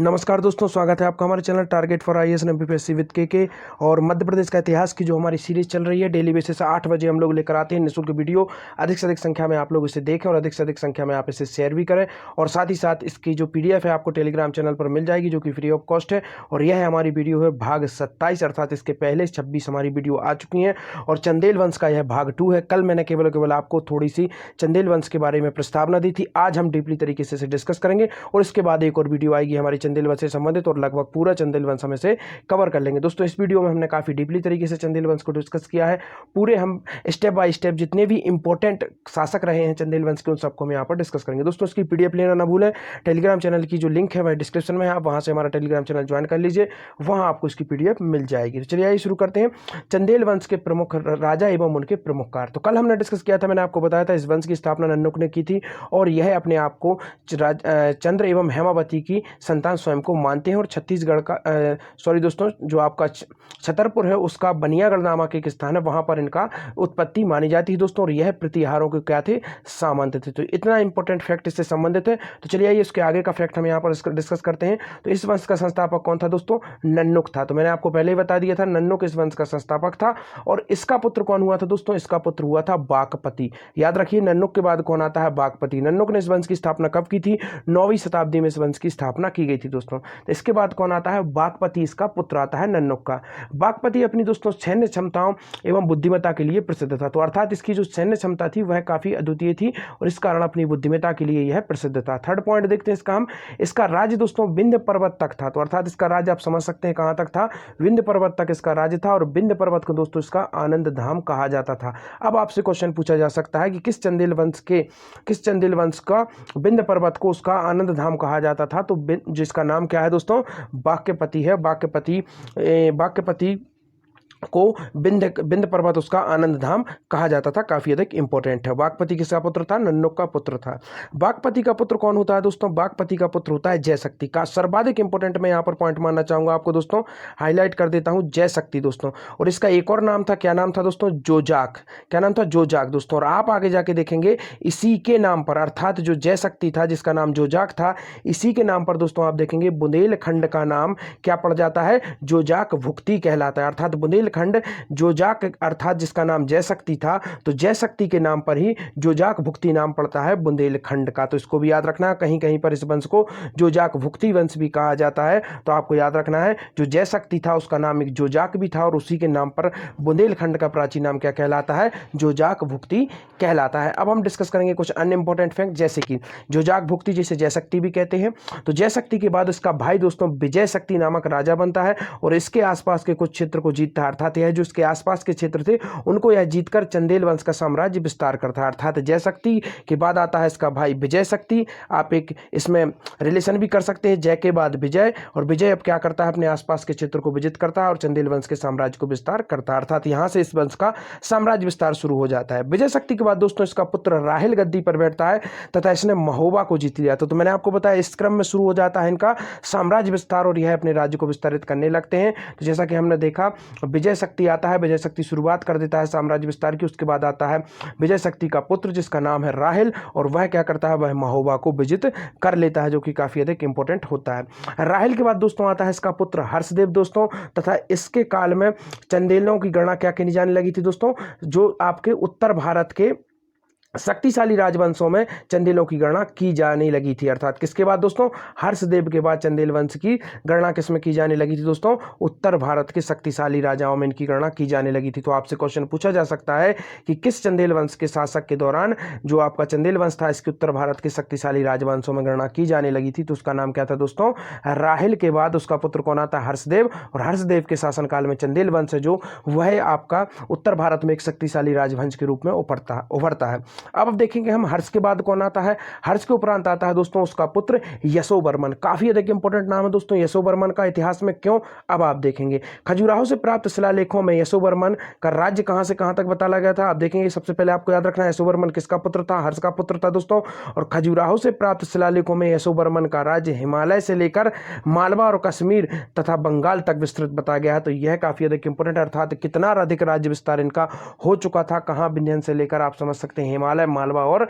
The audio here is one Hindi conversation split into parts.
नमस्कार दोस्तों, स्वागत है आपका हमारे channel target for IAS and MPSC with के और मध्य प्रदेश का इतिहास की जो हमारी सीरीज चल रही है। डेली बेसिस से 8 बजे हम लोग लेकर आते हैं निःशुल्क वीडियो। अधिक से अधिक संख्या में आप लोग इसे देखें और अधिक से अधिक संख्या में आप इसे शेयर भी करें। और साथ ही साथ इसकी जो पीडीएफ है आपको टेलीग्राम चैनल पर मिल जाएगी, जो कि फ्री ऑफ कॉस्ट है। और यह है हमारी वीडियो है भाग 27, अर्थात इसके पहले 26 हमारी वीडियो आ चुकी हैं और चंदेल वंश का यह भाग 2 है। कल मैंने केवल आपको थोड़ी सी चंदेल वंश के बारे में प्रस्तावना दी थी। आज हम डीपली तरीके से डिस्कस करेंगे और इसके बाद एक और वीडियो आएगी हमारी चंदेल वंश से संबंधित और लगभग पूरा चंदेल वंश हम इसे कवर कर लेंगे। दोस्तों, इस वीडियो में हमने काफी डीपली तरीके से चंदेल वंश को डिस्कस किया है। पूरे हम स्टेप बाय स्टेप जितने भी इंपॉर्टेंट शासक रहे हैं चंदेल वंश के, उन सबको हम यहाँ पर डिस्कस करेंगे। दोस्तों, इसकी पीडीएफ लेना ना भूलें। टेलीग्राम चैनल की जो लिंक है वह डिस्क्रिप्शन में है, आप वहां से हमारा टेलीग्राम चैनल ज्वाइन कर लीजिए, वहां आपको इसकी पीडीएफ मिल जाएगी। तो चलिए आइए शुरू करते हैं। चंदेल वंश के प्रमुख राजा एवं उनके प्रमुख कार्य। तो कल हमने डिस्कस किया था, मैंने आपको बताया था इस वंश की स्थापना नन्नुक ने की थी और यह अपने आप को चंद्र एवं हेमावती की संतान स्वयं को मानते हैं। और छत्तीसगढ़ का सॉरी दोस्तों, जो आपका छतरपुर है उसका बनियागढ़ नामक एक स्थान है, वहां पर इनका उत्पत्ति मानी जाती है दोस्तों। और यह प्रतिहारों के क्या थे, सामंत थे। तो इतना इंपॉर्टेंट फैक्ट इससे संबंधित है। तो चलिए आइए इसके आगे का फैक्ट हम यहाँ पर डिस्कस करते हैं। तो इस वंश का संस्थापक कौन था दोस्तों? नन्नुक था। तो मैंने आपको पहले ही बता दिया था, नन्नुक इस वंश का संस्थापक था। और इसका पुत्र कौन हुआ था दोस्तों? इसका पुत्र हुआ था बाकपति। याद रखिए, नन्नुक के बाद कौन आता है? बाकपति। नन्नुक ने इस वंश की स्थापना कब की थी? 9वीं शताब्दी में इस वंश की स्थापना की गई थी दोस्तों। तो इसके बाद कौन आता है? बाकपति, इसका पुत्र आता है नन्नुक का। बाकपति अपनी दोस्तों सैन्य क्षमताओं एवं बुद्धिमत्ता के लिए प्रसिद्ध था। तो अर्थात इसकी जो सैन्य क्षमता थी वह काफी अद्वितीय थी और इस कारण अपनी बुद्धिमत्ता के लिए यह प्रसिद्ध था। थर्ड पॉइंट देखते हैं इसका हम। इसका राज्य दोस्तों विंध्य पर्वत तक था। तो अर्थात इसका राज्य आप समझ सकते हैं कहां तक था? विंध्य पर्वत तक इसका राज्य था और विंध्य पर्वत को दोस्तों इसका आनंद धाम कहा जाता था। अब आपसे क्वेश्चन पूछा जा सकता है कि किस चंदेल वंश का विंध्य पर्वत को उसका आनंद धाम कहा जाता था? तो जिसका नाम क्या है दोस्तों? बाक्यपति है। बाक्यपति को विंध्य पर्वत उसका आनंद धाम कहा जाता था। काफी अधिक इंपॉर्टेंट है। बागपति किसका पुत्र था? नन्नुक का पुत्र था। बागपति का पुत्र कौन होता है दोस्तों? बागपति का पुत्र होता है जयशक्ति का। सर्वाधिक इंपॉर्टेंट मैं यहाँ पर पॉइंट मानना चाहूंगा आपको दोस्तों, हाईलाइट कर देता हूं, जयशक्ति दोस्तों। और इसका एक और नाम था, क्या नाम था दोस्तों? जोजाक। क्या नाम था? जोजाक दोस्तों। और आप आगे जाके देखेंगे इसी के नाम पर, अर्थात जो जयशक्ति था जिसका नाम जोजाक था, इसी के नाम पर दोस्तों आप देखेंगे बुंदेलखंड का नाम क्या पड़ जाता है? जोजाक भुक्ति कहलाता है। अर्थात बुंदेलखंड जोजाक, अर्थात जिसका नाम जयशक्ति था, तो जयशक्ति के नाम पर ही जोजाक भुक्ति नाम पड़ता है बुंदेलखंड का। तो इसको भी याद रखना। कहीं कहीं पर इस वंश को जोजाक भुक्ति वंश भी कहा जाता है। तो आपको याद रखना है, जो जयशक्ति था उसका नाम एक जोजाक भी था और उसी के नाम पर बुंदेलखंड का प्राचीन नाम क्या कहलाता है? जोजाक भुक्ति कहलाता है। अब हम डिस्कस करेंगे कुछ अन्य इंपॉर्टेंट फैक्ट, जैसे कि जोजाक भुक्ति जिसे जयशक्ति भी कहते हैं। तो जयशक्ति के बाद इसका भाई दोस्तों विजय शक्ति नामक राजा बनता है और इसके आसपास के कुछ क्षेत्र को जीतता है। अर्थात यह जो इसके आसपास के क्षेत्र थे उनको यह जीतकर चंदेल वंश का साम्राज्य विस्तार करता है। अर्थात जयशक्ति के बाद आता है इसका भाई विजय शक्ति। आप एक इसमें रिलेशन भी कर सकते हैं, जय के बाद विजय, और विजय अब क्या करता है? अपने आसपास के क्षेत्र को विजित करता है और चंदेल वंश के साम्राज्य को विस्तार करता है। अर्थात यहां से इस वंश का साम्राज्य विस्तार शुरू हो जाता है। विजय शक्ति के बाद दोस्तों इसका पुत्र राहिल गद्दी पर बैठता है तथा इसने महोबा को जीत लिया। तो मैंने आपको बताया इस क्रम में शुरू हो जाता है इनका साम्राज्य विस्तार और यह अपने राज्य को विस्तारित करने लगते हैं। तो जैसा कि हमने देखा, विजय शक्ति आता है, विजय शक्ति शुरुआत कर देता है साम्राज्य विस्तार की। उसके बाद आता है विजय शक्ति का पुत्र जिसका नाम है राहिल, और वह क्या करता है? वह महोबा को विजित कर लेता है, जो कि काफी अधिक इंपॉर्टेंट होता है। राहिल के बाद दोस्तों आता है इसका पुत्र हर्षदेव दोस्तों, तथा इसके काल में चंदेलों की गणना क्या कहनी जाने लगी थी दोस्तों? जो आपके उत्तर भारत के शक्तिशाली राजवंशों में चंदेलों की गणना की जाने लगी थी। अर्थात किसके बाद दोस्तों? हर्षदेव के बाद चंदेल वंश की गणना किसमें की जाने लगी थी दोस्तों? उत्तर भारत के शक्तिशाली राजाओं में इनकी गणना की जाने लगी थी। तो आपसे क्वेश्चन पूछा जा सकता है कि किस चंदेल वंश के शासक के दौरान जो आपका चंदेल वंश था इसके उत्तर भारत के शक्तिशाली राजवंशों में गणना की जाने लगी थी? तो उसका नाम क्या था दोस्तों? राहिल के बाद उसका पुत्र कौन आता है? हर्षदेव। और हर्षदेव के शासनकाल में चंदेल वंश है जो वह आपका उत्तर भारत में एक शक्तिशाली राजवंश के रूप में उभरता है। अब देखेंगे हम हर्ष के बाद कौन आता है। हर्ष के उपरांत आता है दोस्तों उसका पुत्र यशोवर्मन। काफी अधिक इंपॉर्टेंट नाम है दोस्तों यशोवर्मन का इतिहास में। क्यों? अब आप देखेंगे खजुराहो से प्राप्त शिलालेखों में यशोवर्मन का राज्य कहां से कहां तक बताया गया था। आप देखेंगे सबसे पहले आपको याद रखना है यशोवर्मन किसका पुत्र था। हर्ष का पुत्र था दोस्तों। और खजुराहो से प्राप्त शिलालेखों में यशोवर्मन का राज्य हिमालय से लेकर मालवा और कश्मीर तथा बंगाल तक विस्तृत बताया गया है। तो यह काफी अधिक इंपॉर्टेंट, अर्थात कितना अधिक राज्य विस्तार इनका हो चुका था। कहां? विंध्य से लेकर आप समझ सकते हैं हिमालय हिमालय, मालवा और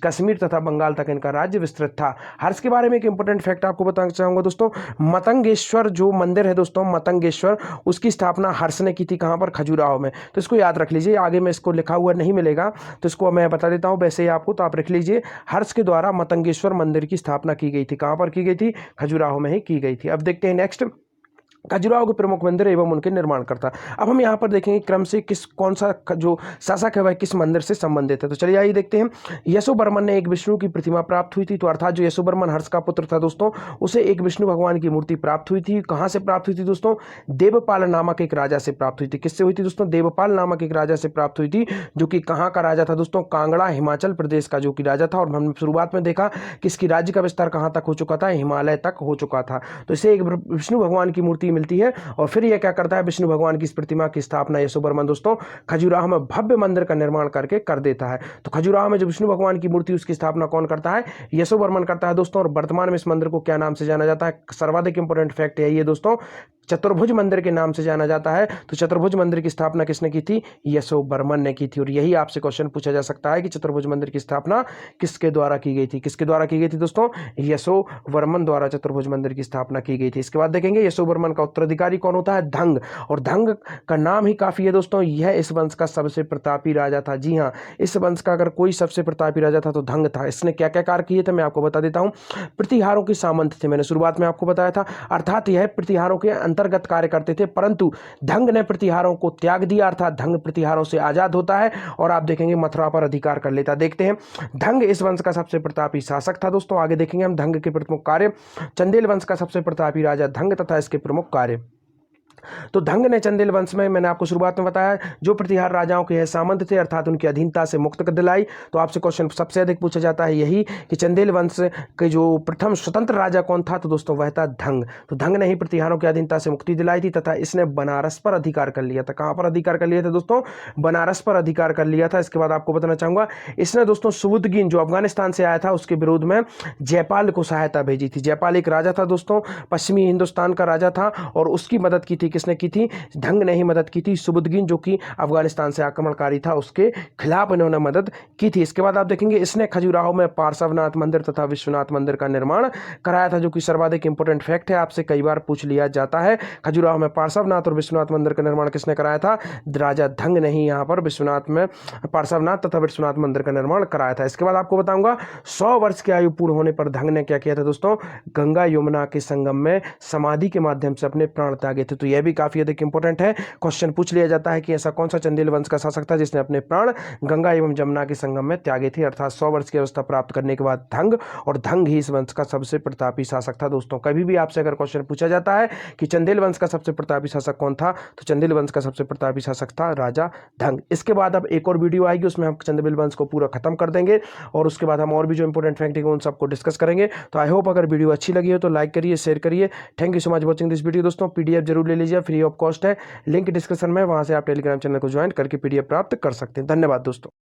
कश्मीर तथा बंगाल तक इनका राज्य विस्तृत था। हर्ष के बारे में एक इंपॉर्टेंट फैक्ट आपको बताना चाहूंगा दोस्तों, मतंगेश्वर जो मंदिर है दोस्तों, मतंगेश्वर, उसकी स्थापना हर्ष ने की थी कहां पर? खजुराहो में। तो इसको याद रख लीजिए, आगे में इसको लिखा हुआ नहीं मिलेगा तो इसको मैं बता देता हूं वैसे ही आपको, तो आप रख लीजिए हर्ष के द्वारा मतंगेश्वर मंदिर की स्थापना की गई थी। कहां पर की गई थी? खजुराहो में ही की गई थी। अब देखते हैं नेक्स्ट, खजुराहो के प्रमुख मंदिर एवं उनके निर्माणकर्ता। अब हम यहाँ पर देखेंगे क्रम से कौन सा जो शासक है वह किस मंदिर से संबंधित है। तो चलिए आइए देखते हैं। यशोवर्मन ने एक विष्णु की प्रतिमा प्राप्त हुई थी, तो अर्थात जो यशोवर्मन हर्ष का पुत्र था दोस्तों, उसे एक विष्णु भगवान की मूर्ति प्राप्त हुई थी। कहाँ से प्राप्त हुई थी दोस्तों? देवपाल नामक एक राजा से प्राप्त हुई थी। किससे हुई थी दोस्तों? देवपाल नामक एक राजा से प्राप्त हुई थी, जो कि कहाँ का राजा था दोस्तों? कांगड़ा, हिमाचल प्रदेश का जो कि राजा था। और हमने शुरुआत में देखा कि इसकी राज्य का विस्तार कहाँ तक हो चुका था? हिमालय तक हो चुका था। तो इसे एक विष्णु भगवान की मूर्ति मिलती है और फिर यह क्या करता है? विष्णु भगवान की इस प्रतिमा की स्थापना यशोवर्मन दोस्तों खजुराहो में भव्य मंदिर का निर्माण करके कर देता है। तो खजुराहो में जो विष्णु भगवान की मूर्ति उसकी स्थापना कौन करता है? यशोवर्मन करता है दोस्तों। और वर्तमान में इस मंदिर को क्या नाम से जाना जाता है? सर्वाधिक इंपॉर्टेंट फैक्ट यही है दोस्तों, चतुर्भुज मंदिर के नाम से जाना जाता है। तो चतुर्भुज मंदिर की स्थापना किसने की थी? यशोवर्मन ने की थी। और यही आपसे क्वेश्चन पूछा जा सकता है कि चतुर्भुज मंदिर की स्थापना किसके द्वारा की गई थी? किसके द्वारा की गई थी दोस्तों? यशोवर्मन द्वारा चतुर्भुज मंदिर की स्थापना की गई थी। इसके बाद देखेंगे यशोवर्मन का उत्तराधिकारी कौन होता है? धंग। और धंग का नाम ही काफी है दोस्तों, यह इस वंश का सबसे प्रतापी राजा था। जी हाँ, इस वंश का अगर कोई सबसे प्रतापी राजा था तो धंग था। इसने क्या क्या कार्य किए थे मैं आपको बता देता हूं। प्रतिहारों के सामंत थे, मैंने शुरुआत में आपको बताया था, अर्थात यह प्रतिहारों के अंतर्गत कार्य करते थे, परंतु धंग ने प्रतिहारों को त्याग दिया, अर्थात धंग प्रतिहारों से आजाद होता है और आप देखेंगे मथुरा पर अधिकार कर लेता। देखते हैं, धंग इस वंश का सबसे प्रतापी शासक था दोस्तों। आगे देखेंगे हम धंग के प्रमुख कार्य। चंदेल वंश का सबसे प्रतापी राजा धंग तथा इसके प्रमुख कार्य। तो धंग ने चंदेल वंश में, मैंने आपको शुरुआत में बताया, जो प्रतिहार राजाओं के सामंत थे अर्थात उनकी अधीनता से मुक्त कर दिलाई। तो आपसे क्वेश्चन सबसे अधिक पूछा जाता है यही कि चंदेल वंश के जो प्रथम स्वतंत्र राजा कौन था? तो दोस्तों वह था धंग। तो धंग ने ही प्रतिहारों की अधीनता से मुक्ति दिलाई थी तथा इसने बनारस पर अधिकार कर लिया था। कहां पर अधिकार कर लिया था दोस्तों? बनारस पर अधिकार कर लिया था। इसके बाद आपको बताना चाहूंगा, इसने दोस्तों सुबुद्दीन जो अफगानिस्तान से आया था उसके विरोध में जयपाल को सहायता भेजी थी। जयपाल एक राजा था दोस्तों, पश्चिमी हिंदुस्तान का राजा था और उसकी मदद की थी किसने की थी? धंग ने ही मदद की थी। सुबुद्दीन जो कि अफगानिस्तान से आक्रमणकारी था उसके खिलाफ इन्होंने मदद की थी। इसके बाद आप देखेंगे इसने खजुराहो में पार्श्वनाथ मंदिर तथा विश्वनाथ मंदिर का निर्माण कराया था, जो कि सर्वाधिक इंपॉर्टेंट फैक्ट है, आपसे कई बार पूछ लिया जाता है। खजुराहो में पार्श्वनाथ और विश्वनाथ मंदिर का निर्माण किसने कराया था? राजा धंग ने ही यहाँ पर विश्वनाथ में पार्श्वनाथ तथा विश्वनाथ मंदिर का निर्माण कराया था। इसके बाद आपको बताऊंगा 100 वर्ष की आयु पूर्ण होने पर धंग ने क्या किया था दोस्तों? गंगा यमुना के संगम में समाधि के माध्यम से अपने प्राण त्यागे थे। तो यह भी काफी अधिक इंपॉर्टेंट है, क्वेश्चन पूछ लिया जाता है कि ऐसा कौन सा चंदेल वंश का शासक था जिसने अपने प्राण गंगा एवं जमुना के संगम में त्यागे थे। अर्थात 100 वर्ष की अवस्था प्राप्त करने के बाद धंग, और धंग ही इस वंश का सबसे प्रतापी शासक था दोस्तों। कभी भी आपसे अगर क्वेश्चन पूछा जाता है कि चंदेल वंश का सबसे प्रतापी शासक कौन था, तो चंदेल वंश का सबसे प्रतापी शासक था राजा धंग। इसके बाद अब एक और वीडियो आएगी, उसमें हम चंदेल वंश को पूरा खत्म कर देंगे और उसके बाद हम और भी जो इंपॉर्टेंट फैक्ट है उन सबको डिस्कस करेंगे। तो आई होप अगर वीडियो अच्छी लगी हो तो लाइक करिए, शेयर करिए। Thank you so much watching this video दोस्तों। पीडीएफ जरूर ले लीजिए, फ्री ऑफ कॉस्ट है, लिंक डिस्क्रिप्शन में, वहां से आप टेलीग्राम चैनल को ज्वाइन करके पीडीएफ प्राप्त कर सकते हैं। धन्यवाद दोस्तों।